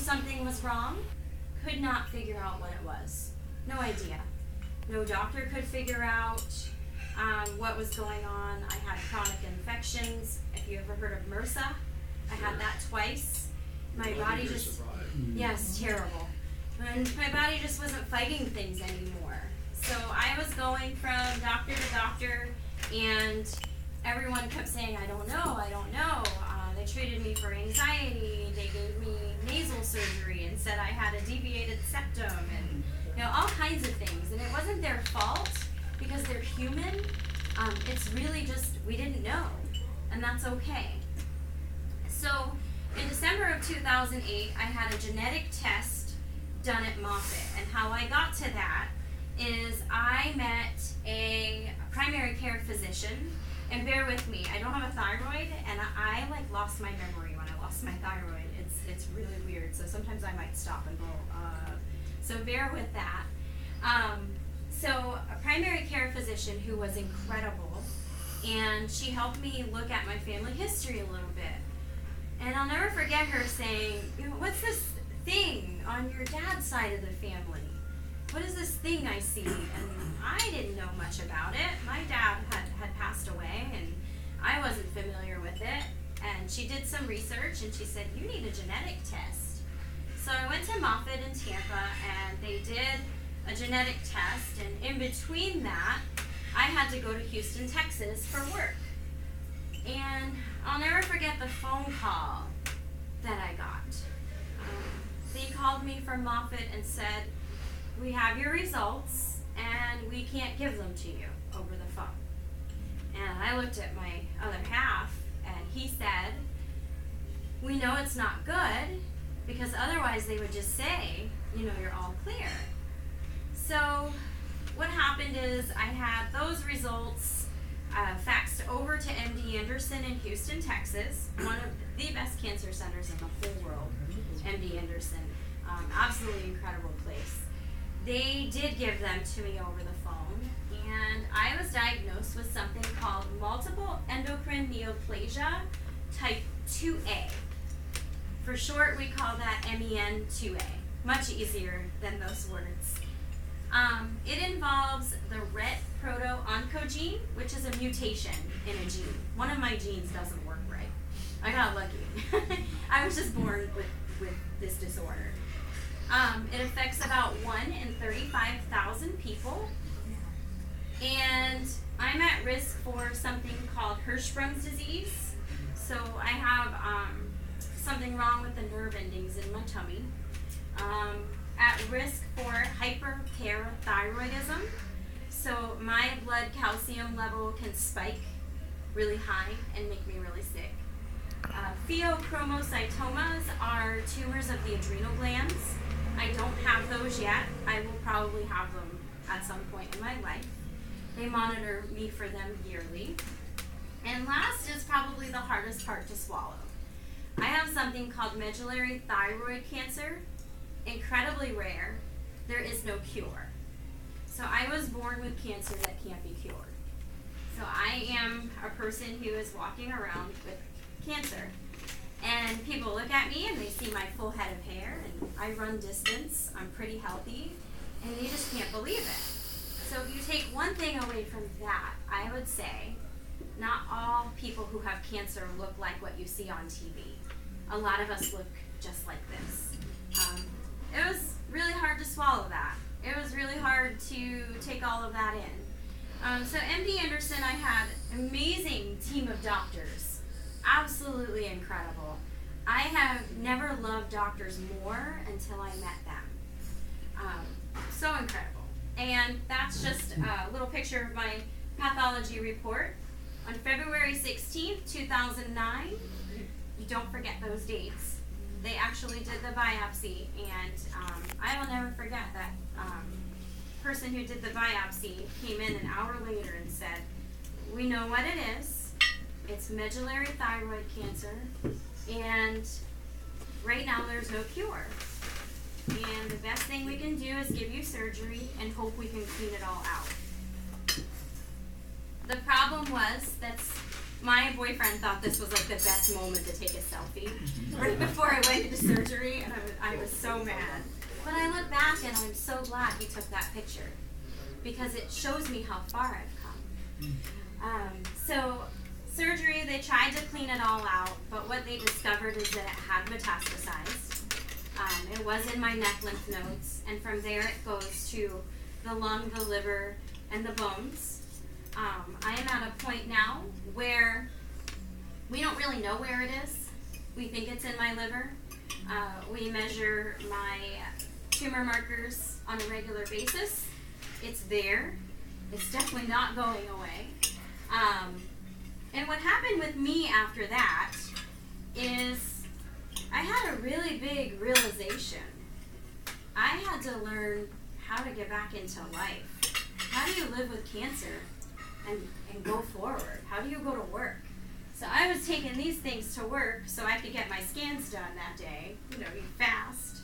something was wrong, could not figure out what it was. No idea. No doctor could figure out what was going on. I had chronic infections. If you ever heard of MRSA, I had that twice. My body just, yes, terrible. And my body just wasn't fighting things anymore. So I was going from doctor to doctor, and everyone kept saying, I don't know. They treated me for anxiety. They gave me nasal surgery and said I had a deviated septum and all kinds of things. And it wasn't their fault because they're human. It's really just, we didn't know, and that's okay. So in December of 2008, I had a genetic test done at Moffitt, and how I got to that is I met a primary care physician, and bear with me, I don't have a thyroid, and I lost my memory when I lost my thyroid. It's really weird, so sometimes I might stop and go, so bear with that. So a primary care physician who was incredible, and she helped me look at my family history a little bit. And I'll never forget her saying, what's this thing on your dad's side of the family? What is this thing I see? And I didn't know much about it. My dad had passed away, and I wasn't familiar with it. And she did some research, and she said, you need a genetic test. So I went to Moffitt in Tampa, and they did a genetic test, and in between that, I had to go to Houston, Texas for work. And I'll never forget the phone call that I got. They called me from Moffitt and said, we have your results, and we can't give them to you over the phone. And I looked at my other half, and he said, we know it's not good, because otherwise they would just say, you're all clear. So what happened is I had those results faxed over to MD Anderson in Houston, Texas, one of the best cancer centers in the whole world, MD Anderson. Absolutely incredible place. They did give them to me over the phone, and I was diagnosed with something called multiple endocrine neoplasia type 2A. For short, we call that MEN2A. Much easier than those words. It involves the RET proto-oncogene, which is a mutation in a gene. One of my genes doesn't work right. I got lucky. I was just born with this disorder. It affects about 1 in 35,000 people. And I'm at risk for something called Hirschsprung's disease. So I have something wrong with the nerve endings in my tummy. At risk for hyperparathyroidism. So my blood calcium level can spike really high and make me really sick. Pheochromocytomas are tumors of the adrenal glands. I don't have those yet. I will probably have them at some point in my life. They monitor me for them yearly. And last is probably the hardest part to swallow. I have something called medullary thyroid cancer. Incredibly rare. There is no cure. So I was born with cancer that can't be cured. So I am a person who is walking around with cancer. And people look at me and they see my full head of hair, and I run distance, I'm pretty healthy, and they just can't believe it. So if you take one thing away from that, I would say not all people who have cancer look like what you see on TV. A lot of us look just like this. It was really hard to swallow that. It was really hard to take all of that in. So MD Anderson, I had an amazing team of doctors. Absolutely incredible. I have never loved doctors more until I met them. So incredible. And that's just a little picture of my pathology report. On February 16th, 2009, you don't forget those dates. They actually did the biopsy, and I will never forget that person who did the biopsy came in an hour later and said, we know what it is. It's medullary thyroid cancer, and right now there's no cure. And the best thing we can do is give you surgery and hope we can clean it all out. The problem was that my boyfriend thought this was like the best moment to take a selfie right before I went into surgery, and I was so mad. But I look back and I'm so glad he took that picture because it shows me how far I've come. So surgery, they tried to clean it all out, but what they discovered is that it had metastasized. It was in my neck lymph nodes, and from there it goes to the lung, the liver, and the bones. I am at a point now where we don't really know where it is. We think it's in my liver. We measure my tumor markers on a regular basis. It's there. It's definitely not going away. And what happened with me after that is I had a really big realization. I had to learn how to get back into life. How do you live with cancer and go forward? How do you go to work? So I was taking these things to work so I could get my scans done that day. You know, you fast,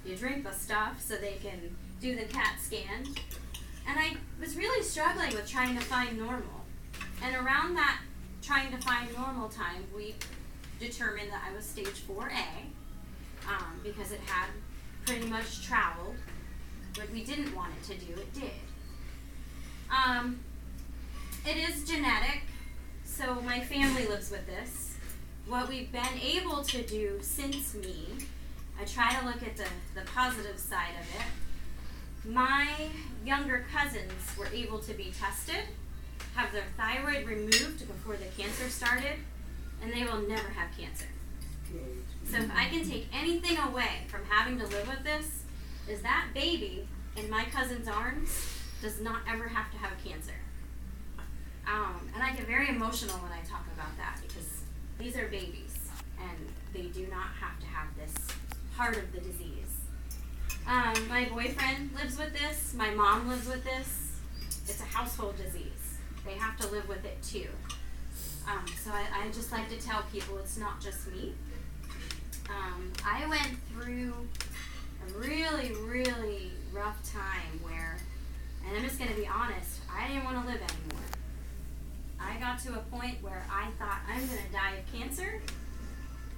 you drink the stuff so they can do the CAT scan. And I was really struggling with trying to find normal. And around that trying to find normal time, we determined that I was stage 4A because it had pretty much traveled. What we didn't want it to do, it did. It is genetic, so my family lives with this. What we've been able to do since me, I try to look at the positive side of it. My younger cousins were able to be tested, have their thyroid removed before the cancer started, and they will never have cancer. So if I can take anything away from having to live with this, is that baby in my cousin's arms does not ever have to have cancer. And I get very emotional when I talk about that because these are babies and they do not have to have this part of the disease. My boyfriend lives with this, my mom lives with this. It's a household disease. They have to live with it too. So I just like to tell people it's not just me. I went through a really, really rough time where, and I'm just going to be honest, I didn't want to live anymore. I got to a point where I thought, I'm going to die of cancer.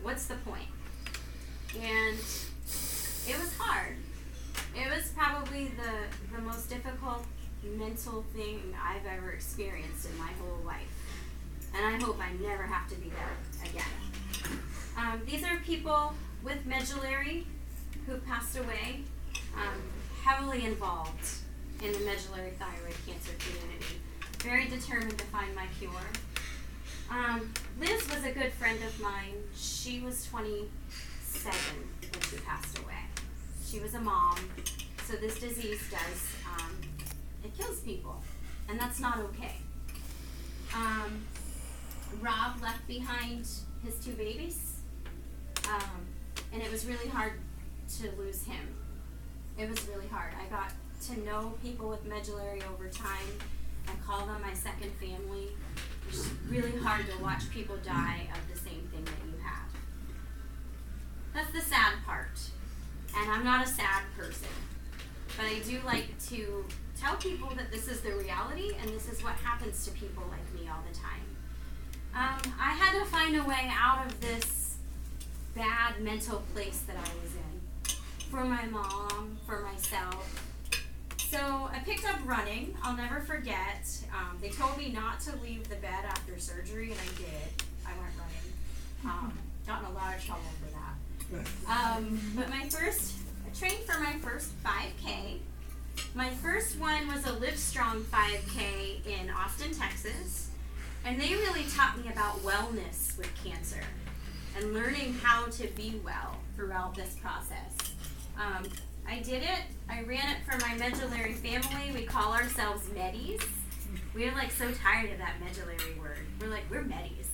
What's the point? And it was hard. It was probably the most difficult mental thing I've ever experienced in my whole life. And I hope I never have to be there again. These are people with medullary who passed away, heavily involved in the medullary thyroid cancer community, very determined to find my cure. Liz was a good friend of mine. She was 27 when she passed away. She was a mom, so this disease does, it kills people, and that's not okay. Rob left behind his 2 babies, and it was really hard to lose him. It was really hard. I got to know people with medullary over time. I call them my second family. It's really hard to watch people die of the same thing that you had. That's the sad part. And I'm not a sad person, but I do like to tell people that this is the reality and this is what happens to people like me all the time. I had to find a way out of this bad mental place that I was in, for my mom, for myself. So I picked up running. I'll never forget. They told me not to leave the bed after surgery, and I did. I went running. Got in a lot of trouble for that. But I trained for my first 5K. My first one was a Live Strong 5K in Austin, Texas. And they really taught me about wellness with cancer and learning how to be well throughout this process. I did it. I ran it for my medullary family. We call ourselves Medis. We're like so tired of that medullary word. We're like, we're Medis.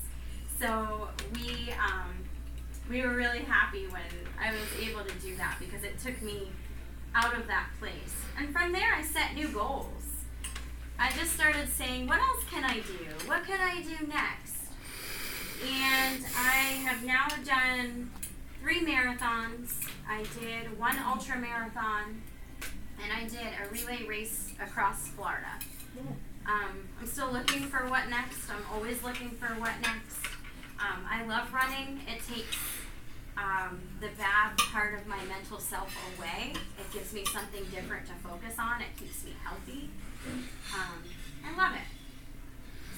So we were really happy when I was able to do that because it took me out of that place. And from there, I set new goals. I just started saying, what else can I do? What can I do next? And I have now done 3 marathons. I did 1 ultra marathon, and I did a relay race across Florida. I'm still looking for what next. I'm always looking for what next. I love running. It takes the bad part of my mental self away. It gives me something different to focus on. It keeps me healthy. I love it.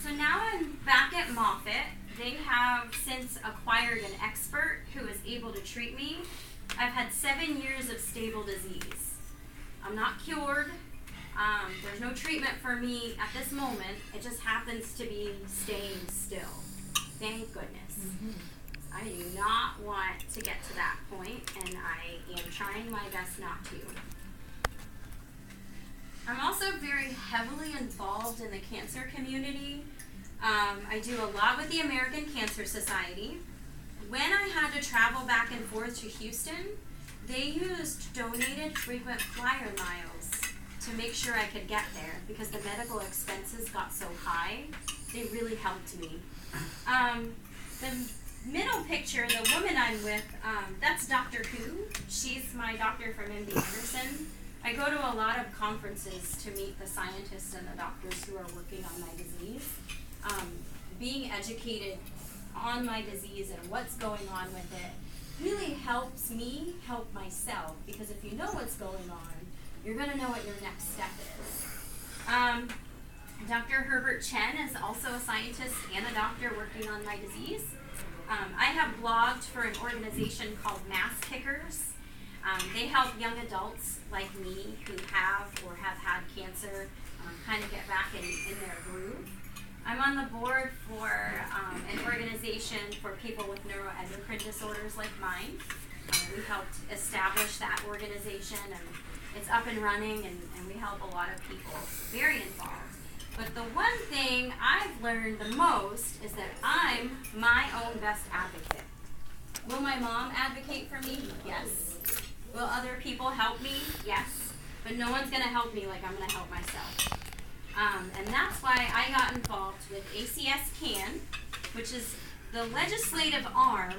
So now I'm back at Moffitt. They have since acquired an expert who is able to treat me. I've had 7 years of stable disease. I'm not cured. There's no treatment for me at this moment. It just happens to be staying still. Thank goodness. Mm-hmm. I do not want to get to that point, and I am trying my best not to. I'm also very heavily involved in the cancer community. I do a lot with the American Cancer Society. When I had to travel back and forth to Houston, they used donated frequent flyer miles to make sure I could get there because the medical expenses got so high. They really helped me. The middle picture, the woman I'm with, that's Dr. Who. She's my doctor from MD Anderson. I go to a lot of conferences to meet the scientists and the doctors who are working on my disease. Being educated on my disease and what's going on with it really helps me help myself, because if you know what's going on, you're going to know what your next step is. Dr. Herbert Chen is also a scientist and a doctor working on my disease. I have blogged for an organization called Mass Kickers. They help young adults like me who have or have had cancer kind of get back in their groove. I'm on the board for an organization for people with neuroendocrine disorders like mine. We helped establish that organization, and it's up and running, and we help a lot of people. Very involved. But the one thing I've learned the most is that I'm my own best advocate. Will my mom advocate for me? Yes. Will other people help me? Yes. But no one's going to help me like I'm going to help myself. And that's why I got involved with ACS CAN, which is the legislative arm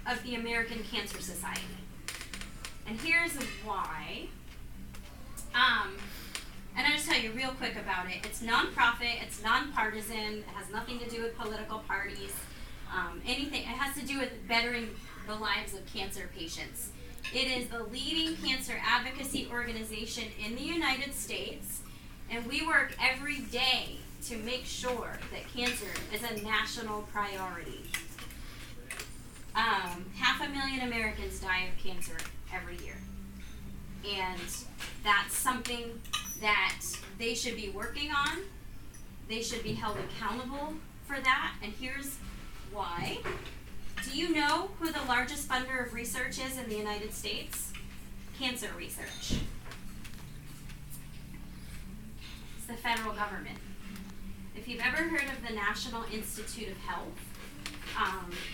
of the American Cancer Society. And here's why. And I'll just tell you real quick about it. It's nonprofit, it's nonpartisan, it has nothing to do with political parties, anything. It has to do with bettering the lives of cancer patients. It is the leading cancer advocacy organization in the United States. And we work every day to make sure that cancer is a national priority. 500,000 Americans die of cancer every year. And that's something that they should be working on. They should be held accountable for that. And here's why. Do you know who the largest funder of research is in the United States? Cancer research. The federal government. If you've ever heard of the National Institute of Health,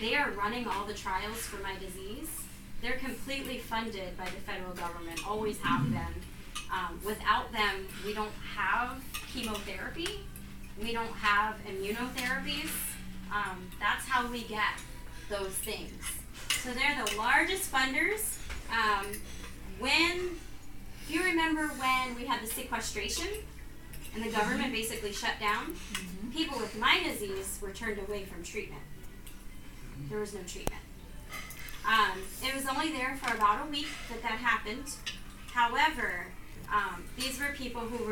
they are running all the trials for my disease. They're completely funded by the federal government, always have been. Without them, we don't have chemotherapy, we don't have immunotherapies. That's how we get those things. So they're the largest funders. If you remember when we had the sequestration, and the government basically shut down, people with my disease were turned away from treatment. There was no treatment. It was only there for about a week that happened. However, these were people who